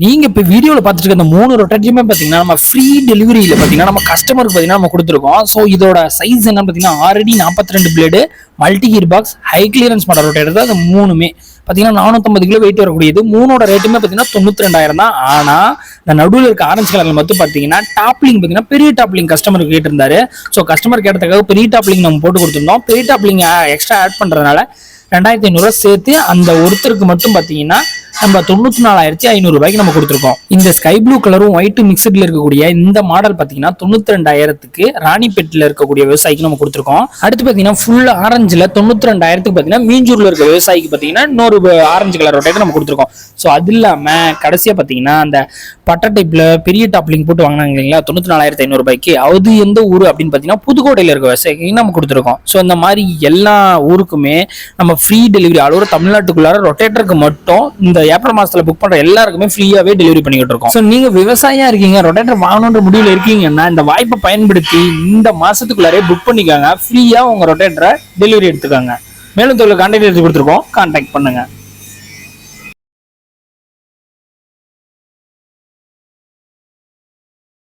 நீங்க இப்ப வீடியோல பாத்துட்டு இருக்க இந்த 3 ரொட்டேட்டருமே பாத்தீங்கன்னா நம்ம ஃப்ரீ டெலிவரியில பாத்தீங்கன்னா நம்ம கஸ்டமருக்கு பாத்தீங்கன்னா நம்ம கொடுத்துருக்கோம். ஸோ இதோட சைஸ் என்ன பாத்தீங்கன்னா already 42 blade multi gear box high clearance model rotator தான். அது மூணுமே பாத்தீங்கன்னா 450 கிலோ வெயிட் வரக்கூடியது. மூணோட ரேட்டுமே பாத்தீங்கன்னா 92,000 தான். ஆனா இந்த நடுவில் இருக்க ஆரஞ்சு கலர்ல மட்டும் பாத்தீங்கன்னா டாப்லிங் பாத்தீங்கன்னா பெரிய டாப்லிங் கஸ்டமருக்கு கேட்டிருந்தாரு. ஸோ கஸ்டமர் கேட்டதுக்காக பெரிய டாப்லிங் நம்ம போட்டு கொடுத்துருந்தோம். பெரிய டாப்லிங் எக்ஸ்ட்ரா ஆட் பண்றதுனால 2,500 சேர்த்து அந்த ஒருத்தருக்கு மட்டும் பாத்தீங்கன்னா நம்ம 94,500 ரூபாய்க்கு நம்ம கொடுத்துருக்கோம். இந்த ஸ்கை ப்ளூ கலரும் ஒயிட் மிக்சட்ல இருக்கக்கூடிய இந்த மாடல் பாத்தீங்கன்னா 92,000க்கு ராணிப்பேட்டில் இருக்கக்கூடிய விவசாயிக்கு நம்ம கொடுத்துருக்கோம். அடுத்து பாத்தீங்கன்னா ஃபுல் ஆரஞ்சுல 92,000க்கு பாத்தீங்கன்னா மீஞ்சூர்ல இருக்க விவசாயிக்கு பாத்தீங்கன்னா இன்னொரு ஆரஞ்சு கலர் ரொட்டேட்டர் நம்ம கொடுத்துருக்கோம். ஸோ அது இல்லாம கடைசியா பாத்தீங்கன்னா அந்த பட்டா டைப்ல பெரிய டாப்லிங் போட்டு வாங்கினாங்க இல்லைங்களா 94,500 ரூபாய்க்கு, அது எந்த ஊரு அப்படின்னு பாத்தீங்கன்னா புதுக்கோட்டையில இருக்க விவசாயிக்கு நம்ம கொடுத்துருக்கோம். ஸோ இந்த மாதிரி எல்லா ஊருக்குமே நம்ம ஃப்ரீ டெலிவரி ஆல் தமிழ்நாட்டுக்குள்ளார ரொட்டேட்டருக்கு மட்டும் இந்த ஏப்ரல் மாசத்துல புக் பண்ற எல்லாருக்குமே ஃப்ரீயாவே டெலிவரி பண்ணிட்டு இருக்கோம். ஸோ நீங்க விவசாயியா இருக்கீங்க, ரொட்டேட்டர் வாங்கணுன்ற முடிவுல இருக்கீங்கன்னா இந்த வாய்ப்பை பயன்படுத்தி இந்த மாசத்துக்குள்ளாரே புக் பண்ணிக்காங்க. ஃப்ரீயா உங்க ரொட்டேட்டரை டெலிவரி எடுத்துக்காங்க. மேலும் தொழில் கான்டாக்ட் எடுத்து கொடுத்துருக்கோம், கான்டாக்ட் பண்ணுங்க.